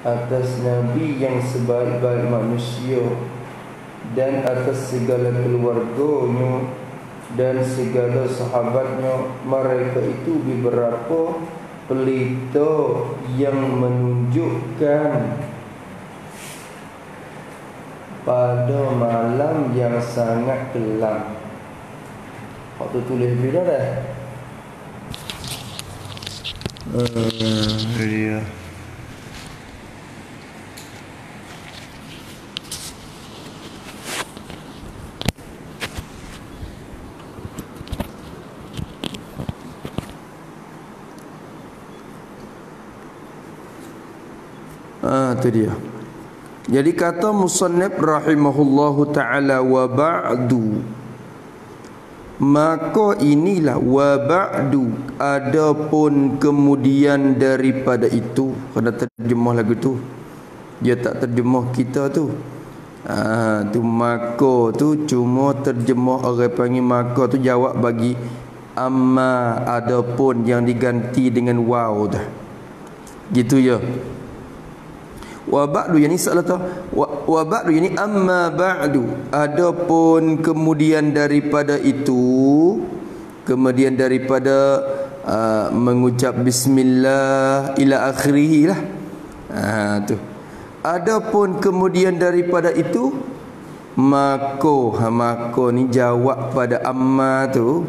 atas Nabi yang sebaik-baik manusia dan atas segala keluarganya dan segala sahabatnya. Mereka itu beberapa pelita yang menunjukkan pada malam yang sangat kelam. Waktu tulis bila dah? Dia. Itu dia. Jadi kata musannif rahimahullahu ta'ala, wa ba'du, maka inilah, wa ba'du, adapun kemudian daripada itu. Kena terjemah lagu tu, dia tak terjemah kita tu. Tu maka tu cuma terjemah orang panggil maka tu jawab bagi amma, adapun yang diganti dengan waw dah. Gitu ya. Wa ba'du yani salata wa ba'du yani amma ba'du, adapun kemudian daripada itu, kemudian daripada mengucap bismillah ila akhirih lah. Tu. Adapun kemudian daripada itu, mako ni jawab pada amma tu,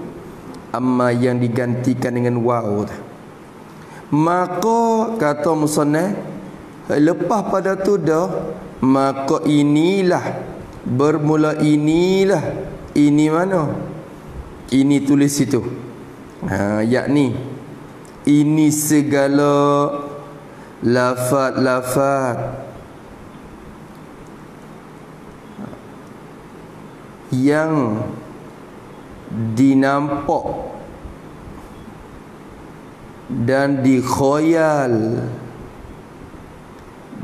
amma yang digantikan dengan waw. Maka kata musannaf, lepas pada tu dah, maka inilah, bermula inilah, ini mana? Ini tulis situ. Yakni ini segala lafaz-lafaz yang dinampak dan dikhayal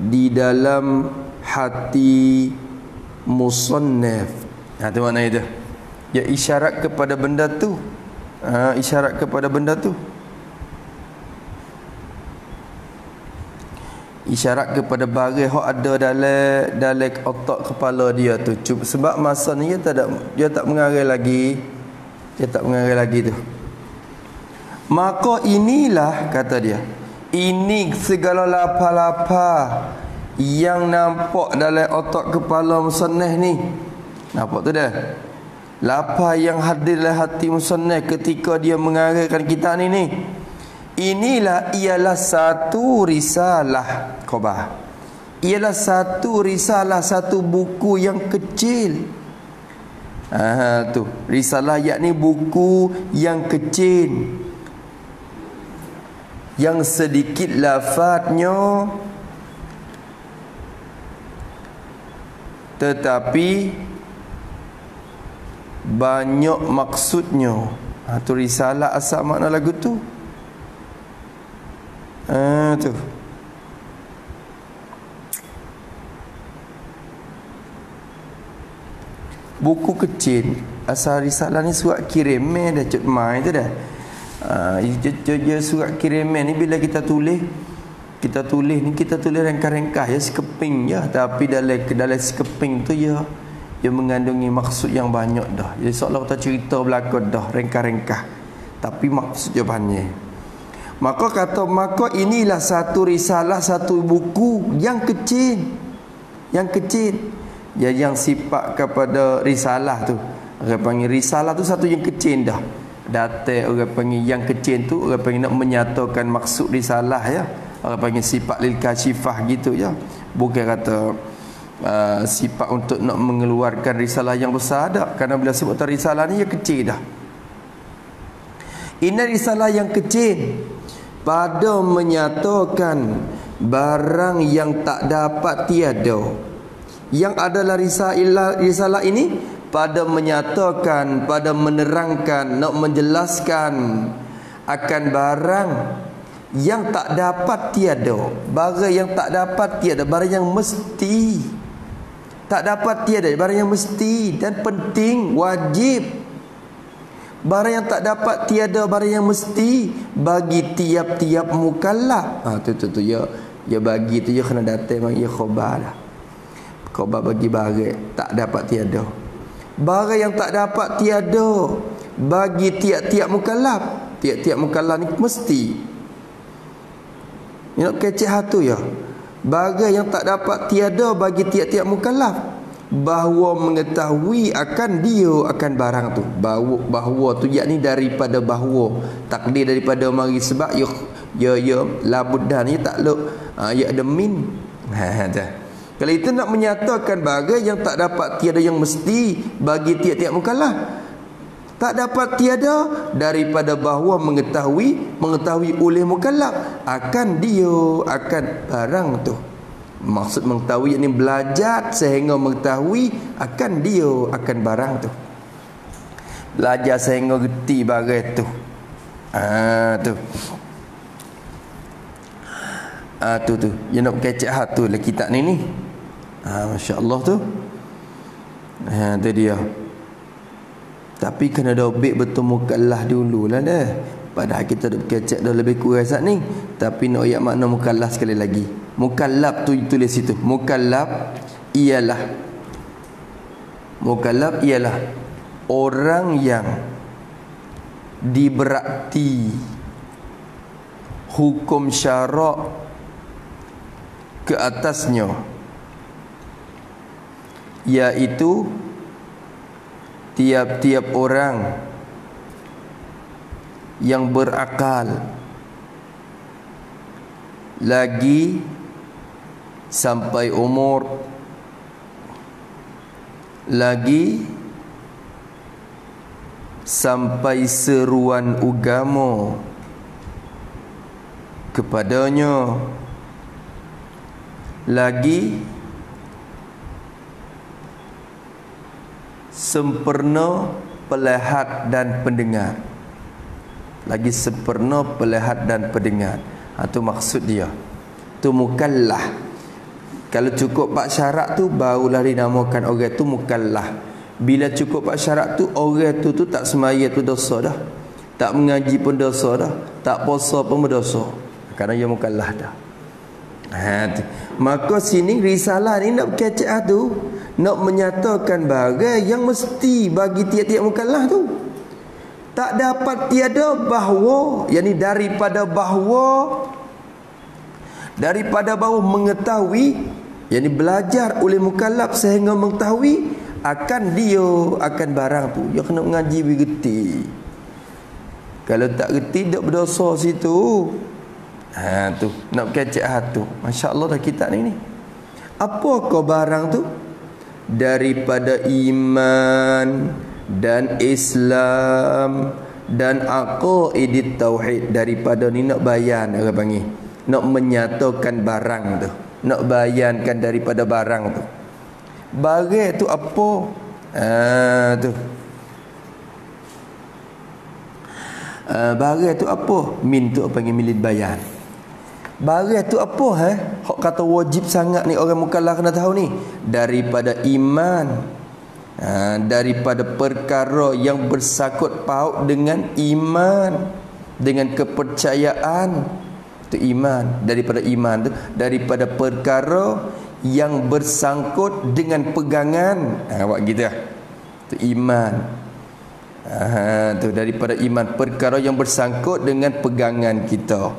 di dalam hati musannaf. Tu makna itu. Ya, isyarat kepada benda tu. Isyarat kepada benda tu. Isyarat kepada barang yang ada dalam otak kepala dia tu. Sebab masa ni dia tak mengarang lagi. Dia tak mengarang lagi tu. Maka inilah, kata dia, ini segala lapa-lapa yang nampak dalam otak kepala musannaf ni. Nampak tu dah? Lapa yang hadir dalam hati musannaf ketika dia mengarangkan kitab ni. Inilah ialah satu risalah khabar. Ialah satu risalah, satu buku yang kecil. Tu risalah, yakni buku yang kecil, yang sedikit lafaznya tetapi banyak maksudnya. Tu risalah asal makna lagu tu. Tu buku kecil. Asal risalah ni surat kiriman dah, cut mai tu dah. Surat kiriman ni bila kita tulis ni, kita tulis rengkah-rengkah ya, sekeping ya, tapi dalam sekeping tu ya, dia mengandungi maksud yang banyak dah. Jadi seolah kita cerita belakang dah, rengkah-rengkah, tapi maksudnya banyak. Maka inilah satu risalah, satu buku yang kecil. Ya, yang sifat kepada risalah tu, orang panggil risalah tu satu yang kecil dah. Data orang panggil yang kecil tu, orang panggil nak menyatakan maksud risalah ya. Orang panggil sifat lil kashifah gitu ya. Bukan kata sifat untuk nak mengeluarkan risalah yang besar dah. Kerana bila sebut risalah ni ya kecil dah. Ini risalah yang kecil pada menyatakan barang yang tak dapat tiada. Yang adalah risalah ini pada menyatakan, pada menerangkan, nak menjelaskan akan barang yang tak dapat tiada. Barang yang tak dapat tiada, barang yang mesti. Tak dapat tiada, barang yang mesti dan penting, wajib. Barang yang tak dapat tiada, barang yang mesti bagi tiap-tiap mukallaf. Tu ya. Ya bagi tu ya kena datang mari ya khabar dah. Khabar bagi barang tak dapat tiada. Barang yang tak dapat tiada bagi tiap-tiap mukallaf. Tiap-tiap mukallaf ni mesti. Ni nak kecek hatu ya. Barang yang tak dapat tiada bagi tiap-tiap mukallaf, bahawa mengetahui akan dia akan barang tu. Bahawa tu yakni daripada bahawa takdir daripada mari sebab ya labuddan ni tak luk ya ada min. Kalau itu nak menyatakan barang yang tak dapat tiada yang mesti bagi tiap-tiap mukallaf. Tak dapat tiada daripada bahawa mengetahui oleh mukallaf akan dia akan barang tu. Maksud mengetahui ini belajar sehingga mengetahui akan dia akan barang tu. Belajar sehingga reti barang tu. Tu. Dia nak kecek hatu lah kitab ni. Masya-Allah tu. Tu dia. Tapi kena dobek betul mukallaf dululah dah. Padahal kita dah kecek dah lebih kurang saat ni. Tapi nak ayat makna mukallaf sekali lagi. Mukallaf tu tulis situ. Mukallaf ialah orang yang diberakti hukum syarak ke atasnya, iaitu tiap-tiap orang yang berakal lagi sampai umur, lagi sampai seruan agama kepadanya, lagi sempurna pelihat dan pendengar. Lagi sempurna pelihat dan pendengar. Itu maksud dia. Tu mukallaf. Kalau cukup 4 syarat tu barulah dinamakan orang tu mukallaf. Bila cukup 4 syarat tu orang tu tak semaya tu dosa dah. Tak mengaji pun dosa dah. Tak puasa pun berdosa. Kerana dia mukallaf dah. Maka sini risalah ni nak kecek tu, nak menyatakan barang yang mesti bagi tiap-tiap mukallaf tu. Tak dapat tiada bahawa, yakni daripada bahawa mengetahui, yakni belajar oleh mukallaf sehingga mengetahui akan dia akan barang tu. Dia kena mengaji bergerti. Kalau tak gerti dak berdosa situ. Tu nak kecek hatu. Masya-Allah dah kitab ni. Apa kau barang tu? Daripada iman dan Islam dan aqaidit tauhid. Daripada ni nak bayan orang panggil, nak menyatakan barang tu, nak bayankan daripada barang tu. Barang tu apa? Tu barang tu apa? Min tu apa panggil milid bayan. Barang tu apa hak kata wajib sangat ni orang mukallaf kena tahu ni. Daripada iman, daripada perkara yang bersangkut paut dengan iman, dengan kepercayaan. Tu iman. Daripada iman tu, daripada perkara yang bersangkut dengan pegangan. Awak gitu lah. Tu iman. Tu daripada iman, perkara yang bersangkut dengan pegangan kita.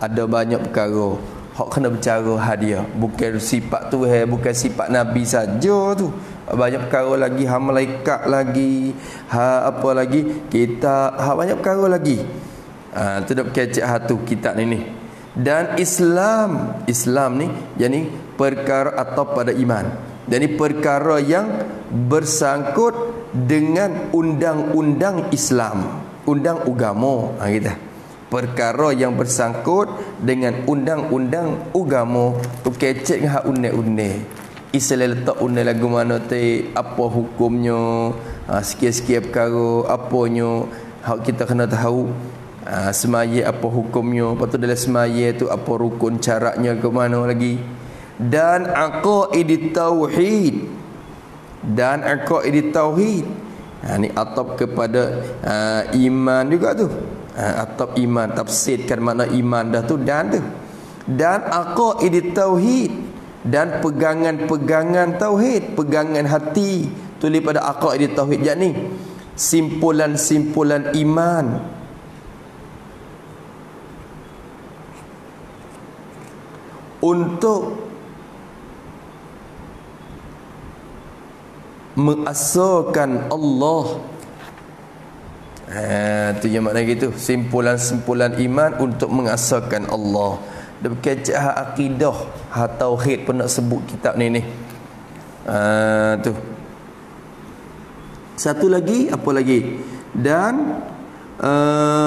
Ada banyak perkara hak kena bercara hadiah. Bukan sifat tu bukan sifat Nabi saja tu. Banyak perkara lagi, malaikat lagi, apa lagi? Kita banyak perkara lagi. Tu dak kecek hatu kitab ni. Dan Islam ni yakni perkara atau pada iman. Jadi perkara yang bersangkut dengan undang-undang Islam, undang agama, gitu. Perkara yang bersangkut dengan undang-undang agama tu kecek dengan hak unne-unne. Islam letak unne lagu mana te, apa hukumnya, sikit-sikit perkara apanya hak kita kena tahu. Semaya apa hukumnya, lepas tu dalam semaya tu apa rukun caranya ke mana lagi. Dan aqaidit tauhid. Ni atap kepada iman juga tu. Atap iman, tafsirkan makna iman dah tu dan tu. dan aqaid tauhid, dan pegangan-pegangan tauhid, pegangan hati. Tulis pada aqaid tauhid, yakni simpulan-simpulan iman. Untuk mengasakan Allah. Tu yang makna gitu, simpulan-simpulan iman untuk mengasakan Allah. Dia berkecek akidah, tauhid pun nak sebut kitab ni. Tu. Satu lagi, apa lagi? Dan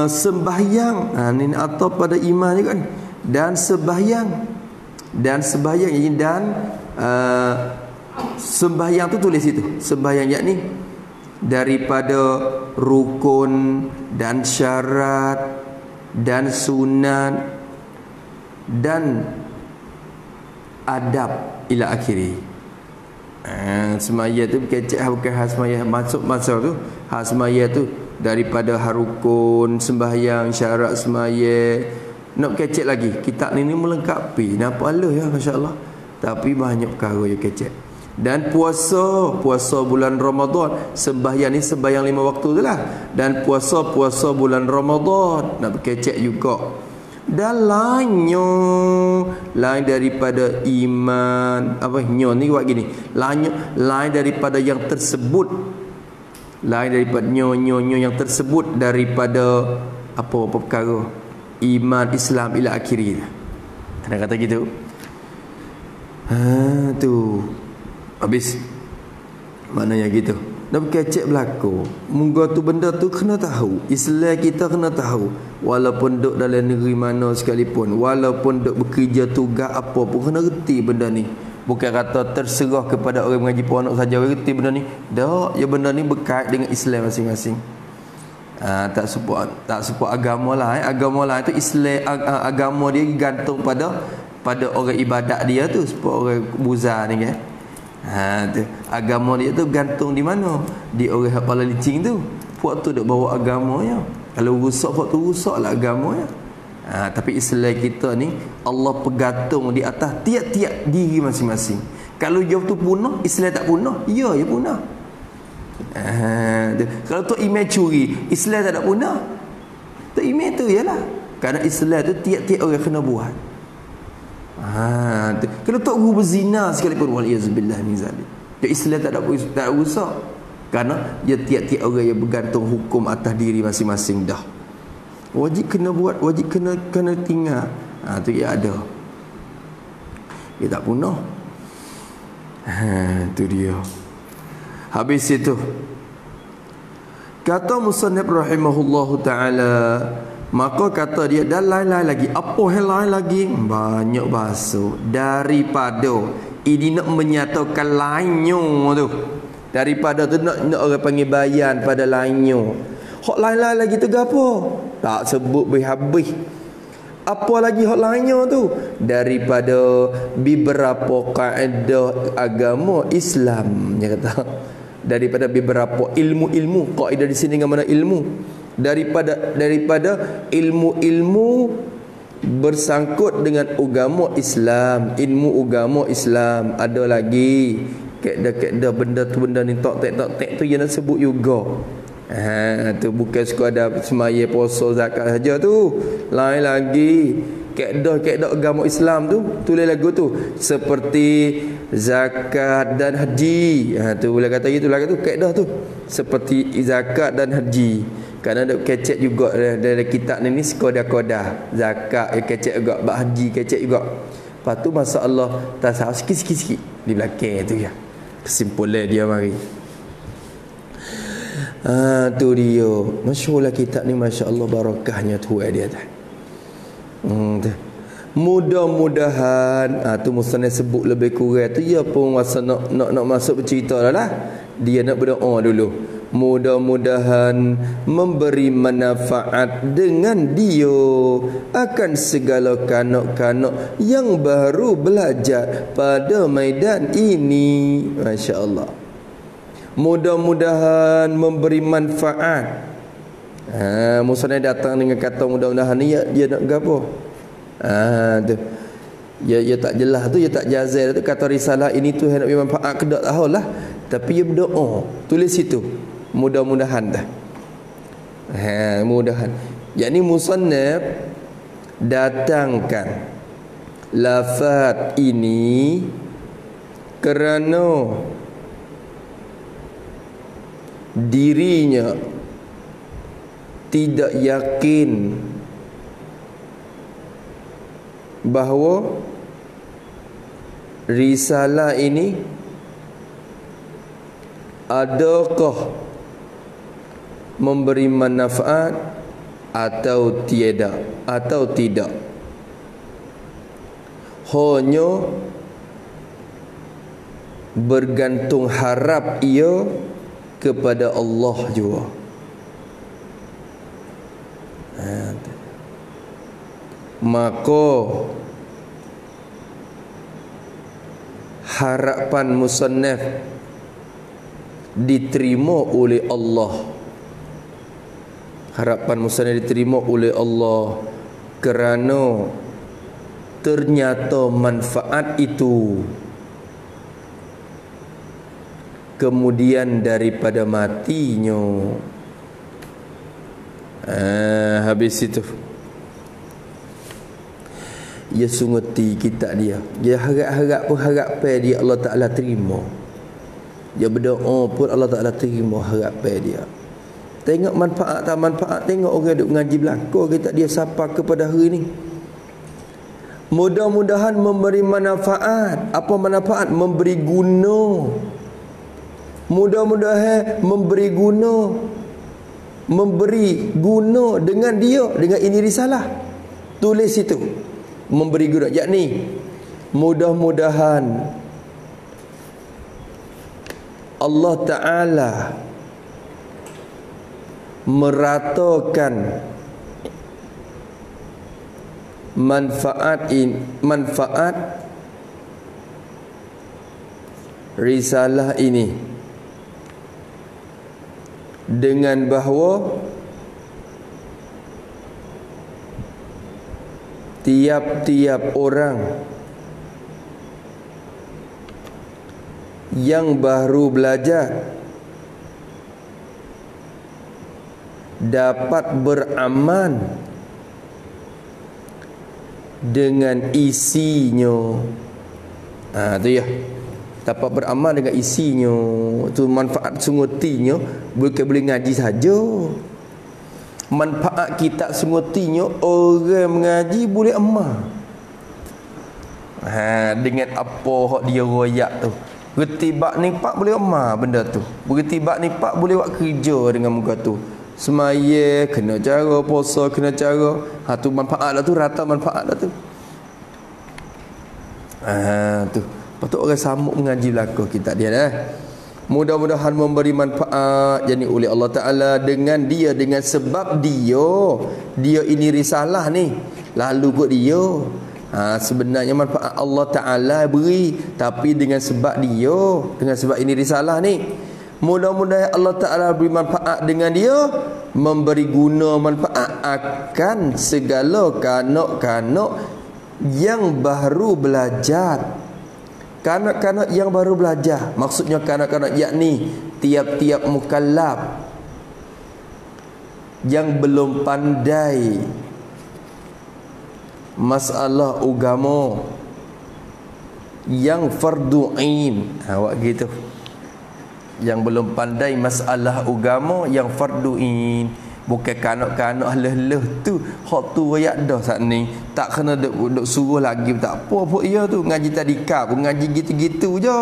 sembahyang. Ni atau pada iman juga kan. Dan sembahyang. Dan sembahyang tu tulis itu. Sembahyang yakni daripada rukun dan syarat dan sunat dan adab ila akhiri. Semaya tu kecek bukan semaya masuk masa tu. Semaya tu daripada rukun sembahyang, syarat semaya. Nak kecek lagi. Kitab ni melengkapi. Nampak Allah ya, masya-Allah. Tapi banyak perkara yang kecek. Dan puasa bulan Ramadan. Sembahyang ni sembahyang 5 waktu tu lah. Dan puasa bulan Ramadan. Nak kecek juga. Dan lain daripada iman. Apa nyo ni buat gini. Lain daripada yang tersebut. Lain daripada nyo yang tersebut daripada apa perkara iman Islam ila akhiri. Kena kata gitu. Tu habis maknanya gitu. Dan kecek berlaku. Moga tu benda tu kena tahu. Islam kita kena tahu. Walaupun duduk dalam negeri mana sekalipun, walaupun duduk bekerja tugas apa pun, kena reti benda ni. Bukan kata terserah kepada orang mengaji ponok saja reti benda ni. Tak, ya benda ni berkait dengan Islam masing-masing. Tak support agama lah. Agama lah itu Islam, agama dia gantung pada orang ibadat dia tu. Support orang buza ni kan. Tu. Agama dia tu gantung di mana? Di orang kepala licing tu. Puak tu duk bawa agamanya. Kalau rusak, puak tu rusak lah agamanya. Tapi Islam kita ni Allah pegantung di atas tiap-tiap diri masing-masing. Kalau jauh tu punah, Islam tak punah. Ya, dia punah. Kalau tu email curi, Islam tak ada punah. Tu email tu ialah kerana Islam tu tiap-tiap orang kena buat. Kalau tu guru berzina sekalipun, waliyazubillah min zalik, dia Islam tak ada rusak. Kerana dia tiap-tiap orang yang bergantung hukum atas diri masing-masing dah. Wajib kena buat, wajib kena tinggal. Tu dia ada. Dia tak punah. Tu dia. Habis itu kata musannif rahimahullahu ta'ala, maka kata dia dan lain-lain lagi. Apa yang lain lagi? Banyak bahasa. Daripada ini nak menyatakan lainnya tu. Daripada tu nak orang panggil bayan pada lainnya. Hak lain-lain lagi tu apa? Tak sebut habis. Apa lagi hak lainnya tu? Daripada beberapa kaedah agama Islam, dia kata. Daripada beberapa ilmu-ilmu, kaedah di sini dengan mana ilmu? Daripada ilmu-ilmu bersangkut dengan agama Islam, ilmu agama Islam. Ada lagi kaedah-kaedah benda ni tok-tek tu yang nak sebut juga. Tu bukan sekadar semaya, puasa, zakat saja tu. Lain lagi kaedah-kaedah agama Islam tu, tulis lagu tu seperti zakat dan haji. Tu boleh kata gitu lah tu kaedah tu. Seperti zakat dan haji. Kerana ada kecek juga dari kitab ni sekodah-kodah. Zakat kecek juga, bab haji kecek juga. Lepas tu masalah tasawuf sikit-sikit di belakang tu ya. Kesimpulan dia mari. Tu dia. Masyaallah kitab ni, masya-Allah barakahnya Tuhan dia dah. Mudah-mudahan tu musannif sebut lebih kurang tu ya pun masa nak masuk bercerita lah. Dia nak berdoa dulu. Mudah-mudahan memberi manfaat dengan dia akan segala kanak-kanak yang baru belajar pada medan ini. Masya-Allah. Mudah-mudahan memberi manfaat. Musannif datang dengan kata mudah-mudahan ni dia nak gapo? Tu. Ya tak jelas tu, ya tak jazai tu kata risalah ini tu hendak bermanfaat ke tak tahulah, tapi dia berdoa tulis situ, mudah-mudahan dah. Mudahan. Yakni musannaf datangkan lafaz ini kerana dirinya tidak yakin bahawa risalah ini adakah memberi manfaat atau tidak. Hanya bergantung harap ia kepada Allah jua. Maka harapan musannaf diterima oleh Allah. Harapan musannaf diterima oleh Allah kerana ternyata manfaat itu kemudian daripada matinya. Habis itu dia sunguti kita dia. Dia harap-harap pun harapan dia Allah Ta'ala terima. Dia berdoa pun Allah Ta'ala terima harapan dia. Tengok manfaat tak manfaat. Tengok orang duk ngaji belakang kita dia sapa kepada hari ni. Mudah-mudahan memberi manfaat. Apa manfaat? Memberi guna. Mudah-mudahan memberi guna. Memberi guna dengan dia, dengan ini risalah. Tulis itu. Memberi guna. Yakni mudah-mudahan Allah Ta'ala meratakan manfaat risalah ini dengan bahawa tiap-tiap orang yang baru belajar dapat beramal dengan isinya. Tu ya. Dapat beramal dengan isinya. Tu manfaat sungutinya. Bukan boleh ngaji saja. Manfaat kitab sungutinya orang mengaji boleh amal. Dengan apa hak dia royak tu. Bertibak nipak boleh amal benda tu. Bertibak nipak boleh buat kerja dengan muka tu. Semaya kena cara, puasa kena cara. Tu manfaat lah tu, rata manfaat lah tu. Tu. Patut orang samuk mengaji belakang kita dia dah. Mudah-mudahan memberi manfaat yakni oleh Allah Ta'ala dengan dia, dengan sebab dia ini risalah ni. Lalu kot dia. Sebenarnya manfaat Allah Ta'ala beri, tapi dengan sebab dia, dengan sebab ini risalah ni. Mudah-mudahan Allah Ta'ala beri manfaat dengan dia, memberi guna manfaat akan segala kanak-kanak yang baru belajar. Kanak-kanak yang baru belajar, maksudnya kanak-kanak yakni tiap-tiap mukallaf yang belum pandai masalah agama, yang fardu ain. Awak gitu. Yang belum pandai masalah agama yang fardu ain. Bukan kanak-kanak leh-leh tu. Hak tu royak dah saat ni. Tak kena duk suruh lagi. Tak apa pun ia tu. Ngaji tadika pun ngaji gitu-gitu je.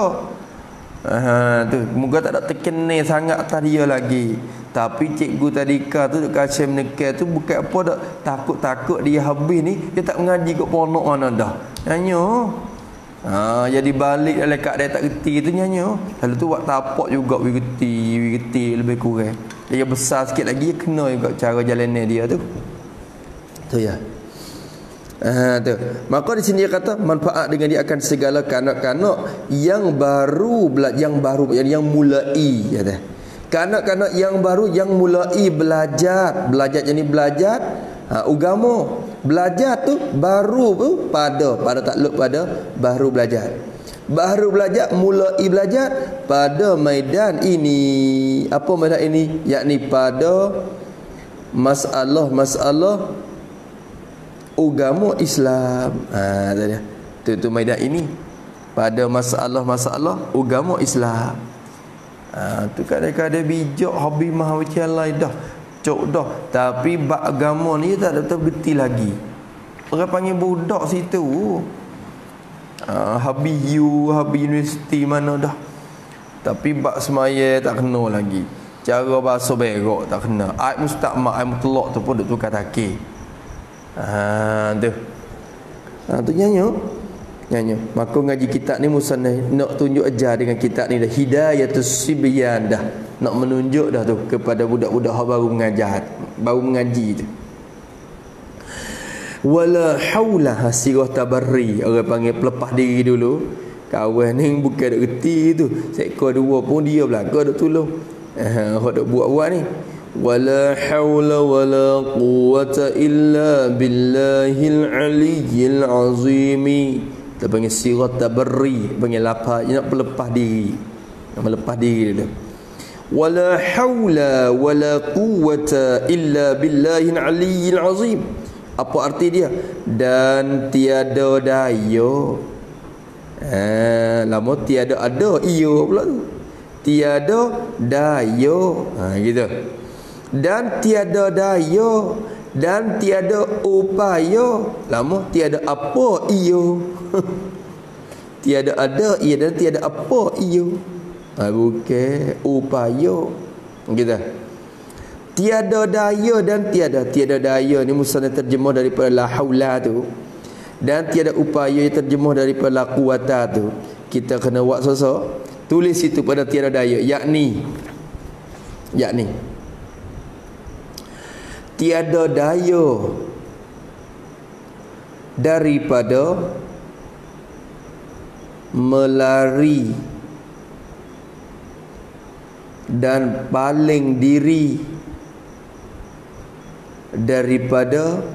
Tu. Moga tak ada terkena sangat atas dia lagi. Tapi cikgu tadika tu duk kasih menekan tu bukan apa dak. Takut-takut dia habis ni. Dia tak mengaji kat ponok mana dah. Nyanyo. Jadi balik dalam keadaan tak reti tu nyanyo. Lalu tu buat tapak juga reti lebih kurang. Dia besar sikit lagi dia kena juga cara jalannya dia tu. Tu ya. Tu. Maka di sini dia kata manfaat dengan dia akan segala kanak-kanak yang baru yang mulai kata. Kanak-kanak yang baru yang mulai belajar. Belajar jadi belajar Agama belajar tu baru tu pada takluk pada baru belajar. Baru belajar, mulai belajar pada maidan ini. Apa maidan ini? Yakni pada masalah agama Islam. Tadi tu maidan ini. Pada masalah agama Islam. Tu kadang-kadang bijak hobi mah macam lain dah. Cok dah. Tapi bab agama ni tak ada betul lagi. Orang panggil budak situ. Habis universiti mana dah. Tapi bab semaya tak kena lagi. Cara bahasa berak tak kena. Aib mustaqmal, aib mutlak tu pun duk tukar takir. Tu nyanyo. Maka ngaji kitab ni musannaf nak tunjuk ajar dengan kitab ni dah hidayatus sibyan dah. Nak menunjuk dah tu kepada budak-budak yang baru mengajar, baru mengaji tu. Wala haula hasirah tabarri, orang panggil pelepah diri dulu. Kawan ni bukan dak reti tu, seekor dua pun dia belaka dak tolong. Hok dak buat-buat ni. Wala haula wala quwwata illa billahil aliyyil azim. Kita panggil sirah tabarri, panggil lapar, nak pelepah diri. Nak melepah diri dia. Wala haula wala quwwata illa billahil aliyyil azim. Apa arti dia? Dan tiada daya. Lama tiada ada iyo pula tu. Tiada daya. Gitu. Dan tiada daya dan tiada upaya. Lama tiada apa iyo. Tiada ada ia dan tiada apa iyo. Bukan upaya. Gitu. Tiada daya dan tiada daya ni musannaf terjemah daripada la haula tu, dan tiada upaya terjemah daripada la quwata tu. Kita kena buat sosok tulis itu pada tiada daya, yakni tiada daya daripada melari dan paling diri daripada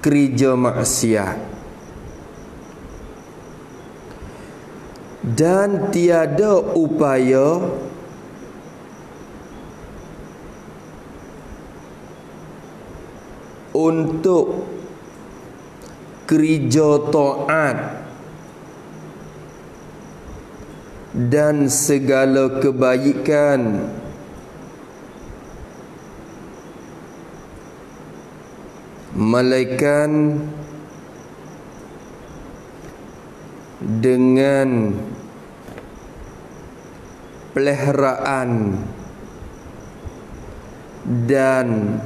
kerja maksiat, dan tiada upaya untuk kerja taat dan segala kebaikan malaikat dengan peliharaan dan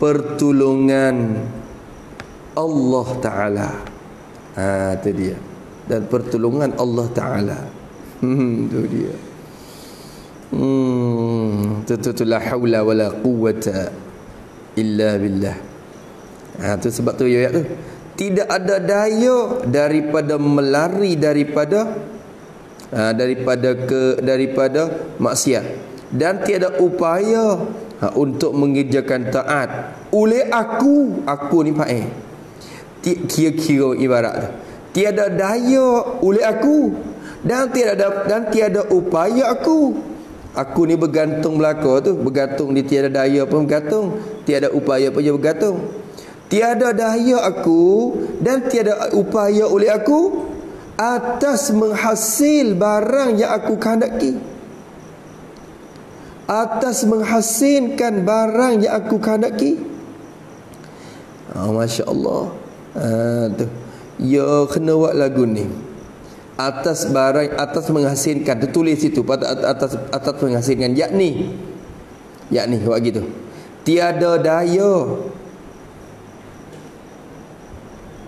pertolongan Allah Ta'ala. Itu dia. Dan pertolongan Allah Ta'ala. Itu dia. Tentu la haula wala quwwata illa billah. Tu sebab tu ayat tu. Tidak ada daya daripada melari daripada maksiat, dan tiada upaya untuk mengerjakan taat oleh aku ni pakai kira-kira ibarat tu. Tiada daya oleh aku dan tiada upaya aku ni bergantung belaka tu, bergantung di tiada daya pun bergantung, tiada upaya pun dia bergantung. Tiada daya aku dan tiada upaya oleh aku atas menghasil barang yang aku kehendaki, atas menghasilkan barang yang aku kehendaki. Masya Allah. Tu ya kena buat lagu ni. Atas barang, atas menghasilkan, tertulis itu pada atas menghasilkan, yakni buat gitu. Tiada daya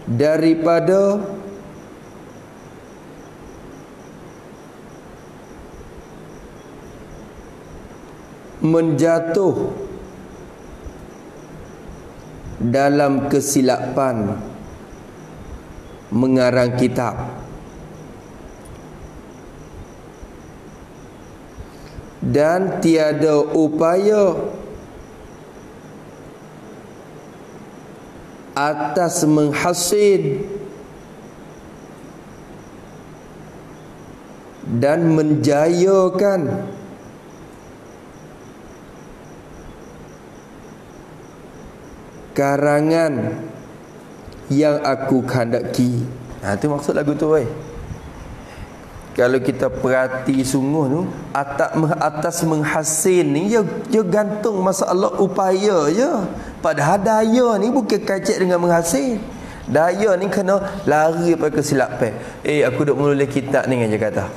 daripada menjatuh dalam kesilapan mengarang kitab, dan tiada upaya atas menghassin dan menjayakan karangan yang aku kehendaki. Itu maksud lagu tu. Kalau kita perhati sungguh tu, atas menghassin ni dia gantung masalah upaya je. Padahal daya ni bukan kacik dengan menghassin. Daya ni kena lari pada kesilapan. Aku duk menulis kitab ni aja kata.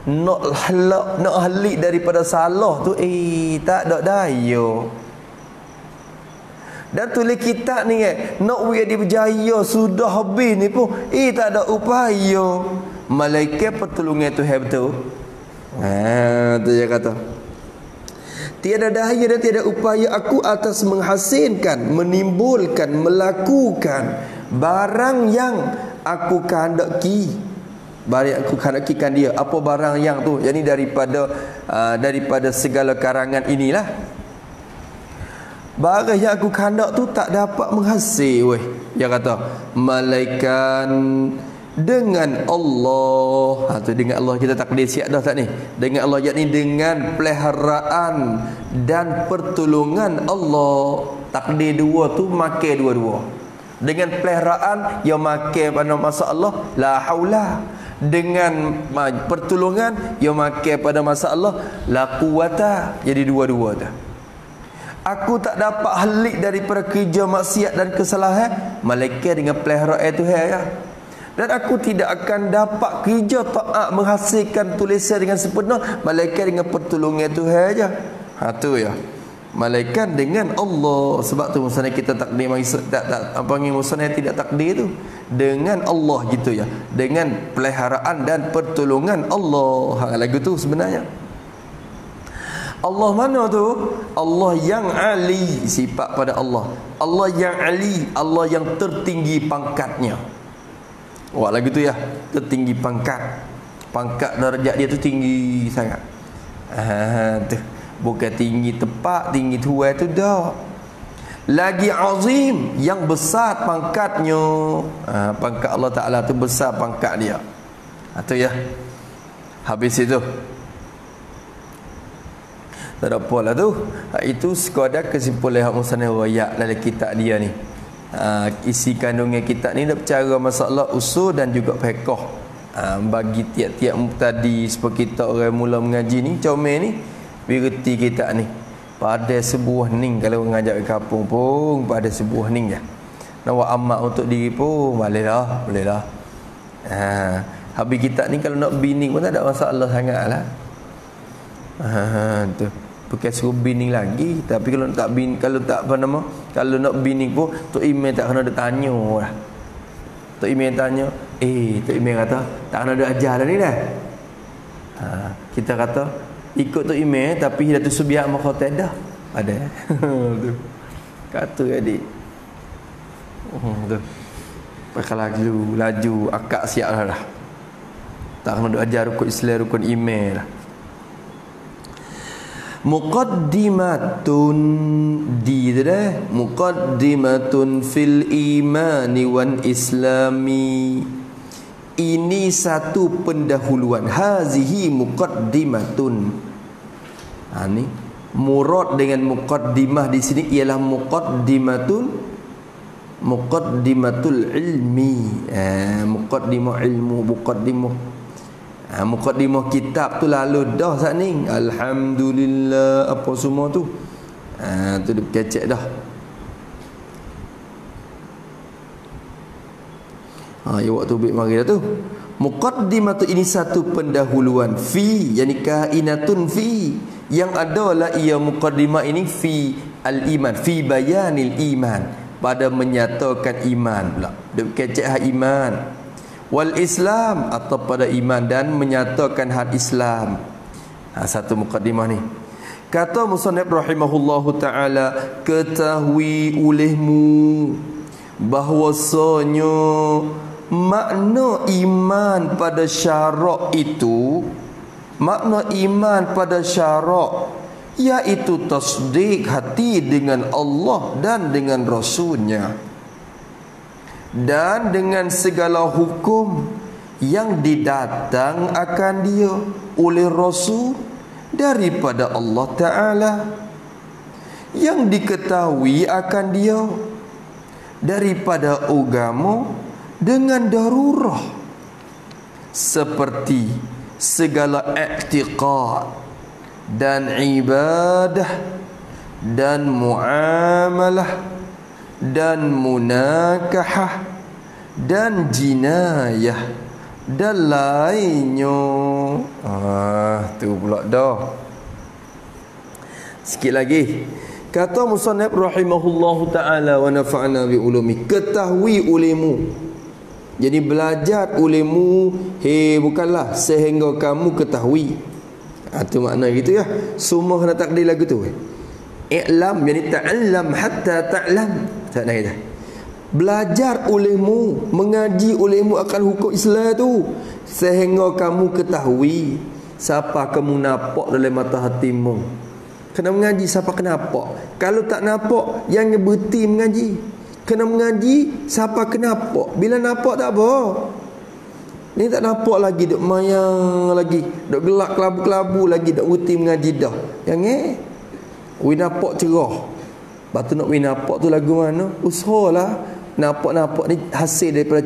Nak halik daripada salah tu tak ada daya. Dan tulis kitab ni nak dia berjaya sudah habis ni pun tak ada upaya. Malaikat pertolongan Tuhan betul. Tu dia kata. Tiada daya dan tiada upaya aku atas menghassinkan, menimbulkan, melakukan barang yang aku kehendaki. Barang yang aku kehendakikan dia. Apa barang yang tu? Yang ni daripada segala karangan inilah. Barang yang aku kehendak tu tak dapat menghasil. Dia kata malaikat dengan Allah. Tu dengan Allah kita takdir siap dah tak ni? Dengan Allah, yakni dengan peliharaan dan pertolongan Allah. Takdir dua tu makan dua-dua. Dengan peliharaan yang makan pada masa Allah, la haula. Dengan pertolongan yang makan pada masa Allah, la quwata. Jadi dua-dua tu. Aku tak dapat halik daripada kerja maksiat dan kesalahan. Malaikat dengan peliharaan Tuhan ya. Dan aku tidak akan dapat kerja taat menghasilkan tulisan dengan sempurna. Malaikat dengan pertolongan Tuhan aja. Tu ya. Malaikat dengan Allah. Sebab tu musnah kita takdir tak panggil musnah tidak takdir tu. Dengan Allah gitu ya. Dengan peliharaan dan pertolongan Allah. Lagu tu sebenarnya. Allah mana tu? Allah yang ali, sifat pada Allah. Allah yang ali, Allah yang tertinggi pangkatnya. Lagu tu ya, tertinggi pangkat. Pangkat darjat dia tu tinggi sangat. Tu. Bukan tinggi tepat, tinggi tuai tu dah. Lagi azim, yang besar pangkatnya. Pangkat Allah Ta'ala tu besar pangkat dia. Tu ya. Habis itu. Tak ada apa lah tu. Itu sekadar kesimpulan hak musannaf riwayat dalam kitab dia ni. Isi kandungan kitab ni dah bercara masalah usul dan juga fiqh. Bagi tiap-tiap muqtadi seperti kita orang mula mengaji ni, comel ni, bererti kitab ni. Pada sebuah ning kalau ngajak ke kampung pun pada sebuah ning je. Nak buat amat untuk diri pun bolehlah. Habis kitab ni kalau nak bini pun tak ada masalah sangatlah. Tu. Bukan suruh bini lagi, tapi kalau tak bini, kalau nak bini pun Tok Imam tak kena ada tanya lah. Tok Imam tanya, Tok Imam kata tak kena ada ajar dah ni dah. Kita kata ikut Tok Imam tapi dah tu subiak makhotan dah. Ada. Tu. Kata adik. Tu. Pakai laju akak siap dah. Tak kena ada ajar rukun Islam, rukun iman lah. Muqaddimatun muqaddimatun fil imani wan islami. Ini satu pendahuluan. Hazihi muqaddimatun. Ni murad dengan muqaddimah di sini ialah muqaddimatul ilmi. Muqaddimah ilmu, muqaddimah kitab tu lalu dah saat ni. Alhamdulillah apa semua tu. Tu dia kecek dah. Ya waktu bik mari dah tu. Muqaddimah tu ini satu pendahuluan fi, yani kainatun fi, yang adalah ia muqaddimah ini fi al-iman, fi bayanil iman, pada menyatakan iman pula. Dia kecek hak iman. Wal Islam, atau pada iman dan menyatakan had Islam. Satu mukaddimah ni. Kata musannaf rahimahullahu taala, ketahui olehmu bahwasanya makna iman pada syarak itu, makna iman pada syarak iaitu tasdik hati dengan Allah dan dengan Rasulnya. dan dengan segala hukum yang didatang akan dia oleh Rasul daripada Allah Ta'ala, yang diketahui akan dia daripada agama dengan darurah, seperti segala i'tiqad dan ibadah dan muamalah dan munakahah dan jinayah dan lainnya. Tu pula dah. Sikit lagi. Kata musannif rahimahullahu ta'ala wa nafa'na bi ulumi. Ketahui ulimu. Jadi belajar ulimu. Bukanlah sehingga kamu ketahui. Tu makna gitu ya. Semua kena takdir lagu tu. I'lam, yani ta'allam hatta ta'lam. Tak nak kata. Belajar olehmu, mengaji olehmu akan hukum Islam tu sehingga kamu ketahui siapa kamu nampak dalam mata hatimu. Kena mengaji siapa kena nampak. Kalau tak nampak, yang berhenti mengaji. Kena mengaji siapa kena nampak. Bila nampak tak apa. Ni tak nampak lagi, duk mayang lagi, duk gelak kelabu-kelabu lagi, duk berhenti mengaji dah. Yang we nampak cerah. Batu nak we nampak tu lagu mana? Usahalah nampak-nampak ni hasil daripada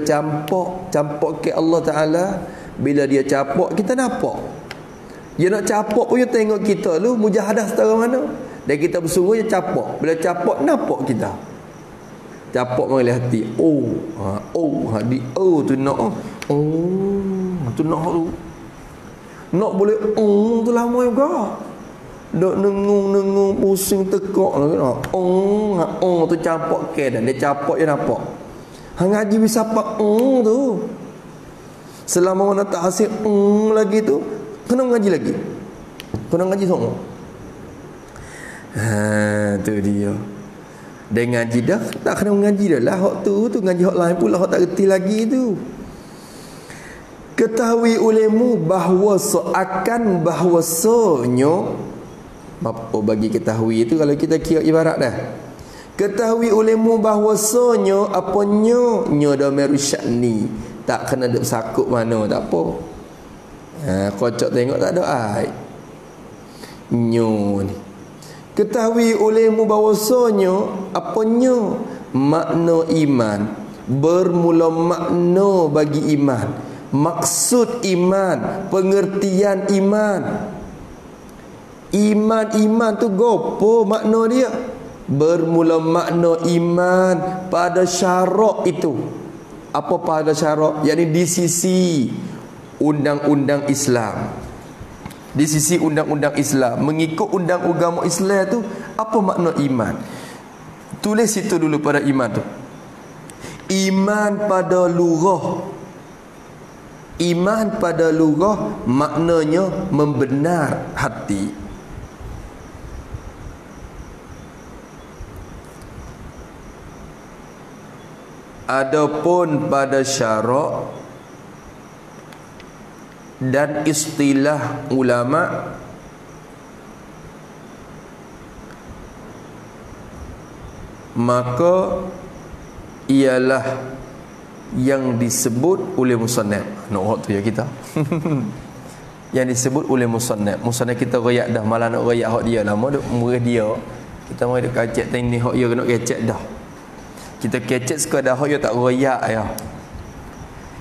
campak ke Allah Ta'ala. Bila dia campak, kita nampak. Dia nak campak pun dia tengok kita lu mujahadah setara mana. Dan kita bersungguh dia campak. Bila campak, nampak kita. Campak mengalir hati. Tu nak. Tu nak tu. Nak boleh tu lama juga. Dok nengung pusing tekak lah. Tu campak ke dan dia campak je nampak. Hang ngaji bisa apa tu. Selama mana tak hasil lagi tu, kena ngaji lagi. Kena ngaji semua. Tu dia. Dia ngaji dah, tak kena ngaji dah lah. Hak tu ngaji hak lain pula, hak tak reti lagi tu. Ketahui olehmu bahawa seakan bahawasanya. Apa bagi ketahui itu kalau kita kira ibarat dah. Ketahui olehmu bahawasanya apa nyo domeru sya'ni. Tak kena duk sakut mana tak apa. Kocok tengok tak ada ai. Nyo ni. Ketahui olehmu bahawasanya apa nyo makna iman. Bermula makna bagi iman. Maksud iman, pengertian iman. Iman tu gopo makna dia? Bermula makna iman pada syarak itu. Apa pada syarak? Yakni di sisi undang-undang Islam. Di sisi undang-undang Islam, mengikut undang agama Islam tu, apa makna iman? Tulis situ dulu pada iman tu. Iman pada lughah. Iman pada lughah maknanya membenar hati. Adapun pada syarak dan istilah ulama, maka ialah yang disebut oleh musannaf. Nak waktu ya kita. Yang disebut oleh musannaf. Musannaf kita royak dah, malah nak royak hak dia lama duk murih dia. Kita mai duk kacak teng ni hak dia kena kecek dah. Kita kecek sekadar hak dia tak royak ya.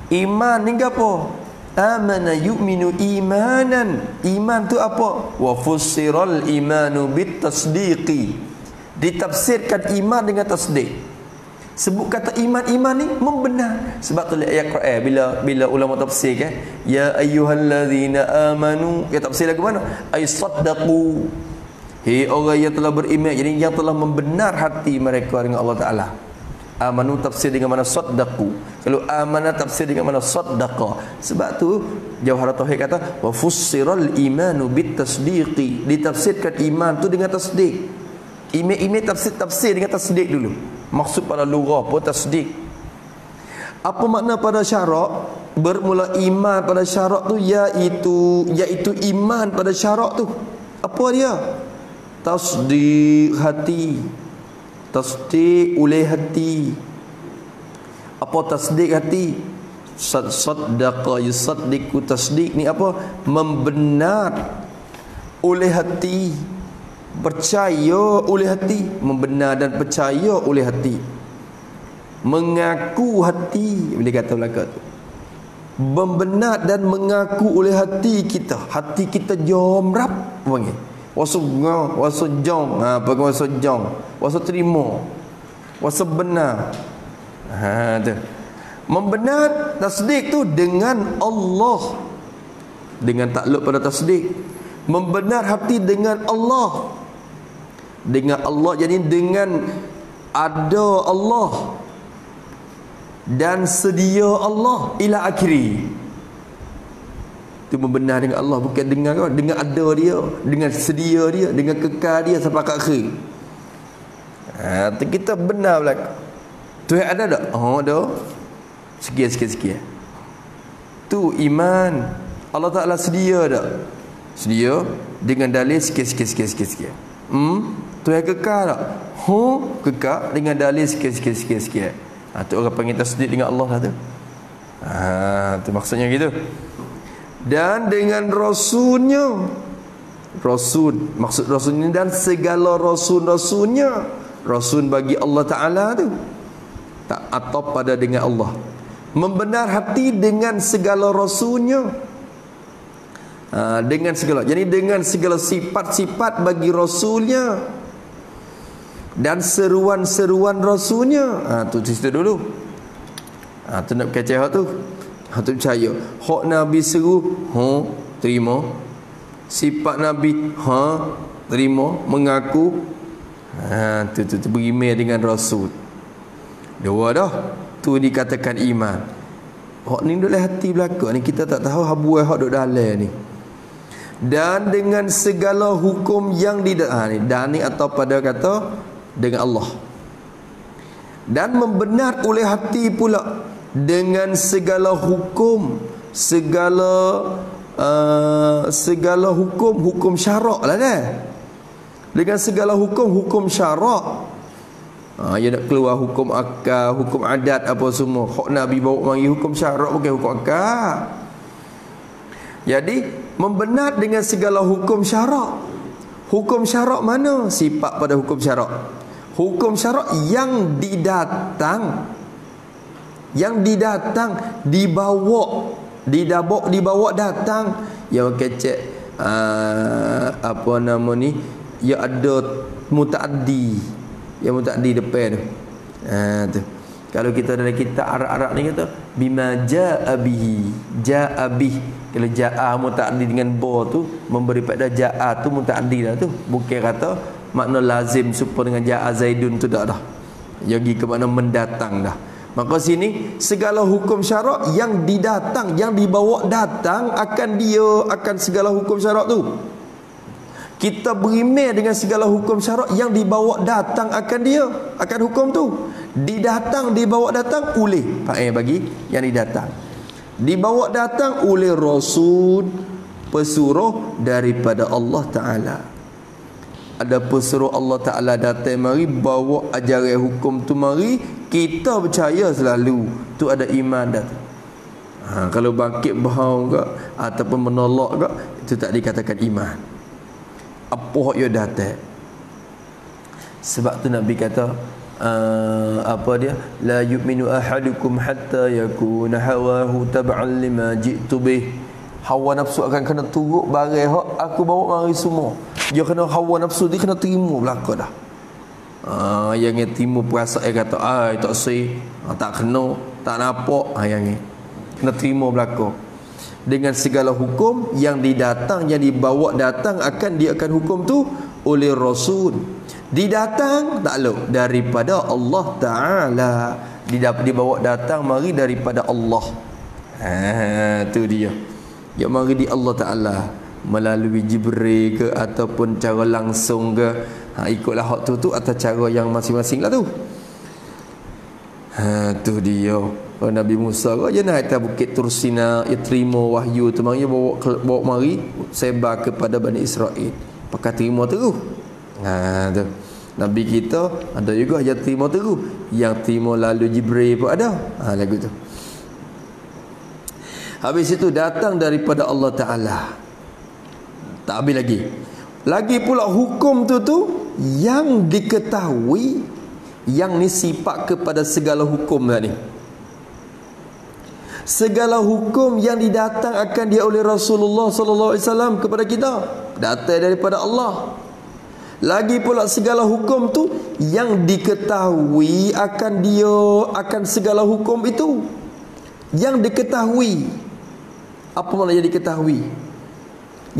Iman ni apa? Amana yu'minu imanan. Iman tu apa? Wa fussiral imanu bit tasdiqi. Ditafsirkan iman dengan tasdik. Sebut kata iman ni membenar. Sebab tu ayat Quran bila ulama tafsir kan, ya ayyuhallazina amanu, ya tafsir lagu mana? Ay saddaqu. Hei orang yang telah beriman, jadi yang telah membenar hati mereka dengan Allah Taala. Amanu tafsir dengan mana saddaqu. Kalau amanah tafsir dengan mana saddaqa. Sebab tu Jawharat Tauhid kata wa fussiral imanu bit tasdiqi. Ditafsirkan iman tu dengan tasdik. Ime tafsir dengan tasdik dulu. Maksud pada lughah pun tasdik. Apa makna pada syarak? Bermula iman pada syarak tu iaitu iman pada syarak tu. Apa dia? Tasdik hati. Tasdik oleh hati. Apa tasdik hati? Saddaqa yusaddiqu, tasdik ni apa? Membenar oleh hati, percaya oleh hati, membenar dan percaya oleh hati, mengaku hati, boleh kata belakang tu, membenar dan mengaku oleh hati kita. Hati kita jom rap panggil wasungah wasujong, apa wasujong, wasu terima, wasu benar. Tu membenar tasdik tu dengan Allah, dengan takluk pada tasdik. Membenar hati dengan Allah, dengan Allah, jadi dengan ada Allah dan sedia Allah ila akhiri. Itu membenar dengan Allah, bukan dengan ada dia, dengan sedia dia, dengan kekal dia sampai ke akhir. Kita benar belaka. Tuhan ada tak? Oh, ada. Sekian. Tu iman. Allah Ta'ala sedia tak? Sedia dengan dalil sekian. Tuhan kekal tak? Kekal dengan dalil sekian. Tu orang panggil tasdik dengan Allah lah tu. Tu maksudnya gitu. Dan dengan rasulnya, rasul, maksud rasulnya dan segala rasul-rasulnya. Rasul bagi Allah Ta'ala tu tak atau pada dengan Allah. Membenar hati dengan segala rasulnya, dengan segala, jadi dengan segala sifat-sifat bagi rasulnya dan seruan-seruan rasulnya. Tu cerita dulu. Tu nak kacau hak tu. Hak tu percaya. Hak Nabi seru, terima. Sifat Nabi, terima, mengaku. Tu berimeh dengan rasul. Dua dah. Tu dikatakan iman. Hak ni duduk dalam hati belaka ni, kita tak tahu habuai hak duduk dalam ni. Dan dengan segala hukum yang ni dan ni atau pada kata dengan Allah. Dan membenar oleh hati pula dengan segala hukum, segala hukum syarak lah dah. Dengan segala hukum syarak. Dia nak keluar hukum akal, hukum adat apa semua. Hak Nabi bawa mari hukum syarak, bukan hukum akal. Jadi membenar dengan segala hukum syarak. Hukum syarak mana? Sifat pada hukum syarak. Hukum syarak yang didatang, dibawa datang, yang kecek apa nama ni, ya ada mutaaddi. Yang mutaaddi depan tu. Tu. Kalau kita dalam kitab Arab-Arab ni kata bima jaa bihi, jaa bih. Kalau jaa mutaaddi dengan ba tu memberi pada jaa tu mutaaddi dah tu. Bukan kata makna lazim supaya dengan jaa Zaidun tu dah. Yang pergi ke makna mendatang dah. Maka sini segala hukum syarak yang didatang, yang dibawa datang akan dia, akan segala hukum syarak tu. Kita berimeh dengan segala hukum syarak yang dibawa datang akan dia, akan hukum tu. Dibawa datang oleh bagi yang didatang. Dibawa datang oleh Rasul, pesuruh daripada Allah Ta'ala. Ada pesuruh Allah Ta'ala datang mari bawa ajaran hukum tu mari, kita percaya selalu tu ada iman dah. Kalau bangkit bohong ke ataupun menolak ke, itu tak dikatakan iman. Apa yang datang. Sebab tu Nabi kata apa dia, la yu'minu ahadukum hatta yakuna hawahu tab'an lima ji'tu bih. Hawa nafsu akan kena turut barang hak aku bawa mari semua. Dia kena hawa nafsu dia kena terima belaka dah. Yang terima perasaan kata tak sih, tak kena, tak nampak, yang kena terima belaka. Dengan segala hukum yang didatang, yang dibawa datang akan dia akan hukum tu oleh Rasul. Didatang takluk daripada Allah Ta'ala. Dibawa datang mari daripada Allah. Tu dia. Ya mari di Allah Ta'ala melalui Jibril ke ataupun cara langsung ke. Ikutlah hak tu atau cara yang masing-masing lah tu. Tu dia. Nabi Musa je naik atas bukit Tursina, ia terima wahyu tu mari bawa mari sebar kepada Bani Israel. Pakai terima terus. Tu. Nabi kita ada juga yang terima teru, yang terima lalu Jibril pun ada. Lagu tu. Habis itu datang daripada Allah Ta'ala. Tak habis lagi. Lagi pula hukum tu yang diketahui, yang ni sifat kepada segala hukum tadi. Segala hukum yang didatangkan dia oleh Rasulullah sallallahu alaihi wasallam kepada kita, datang daripada Allah. Lagi pula segala hukum tu yang diketahui akan dia, akan segala hukum itu yang diketahui. Apa maknanya diketahui?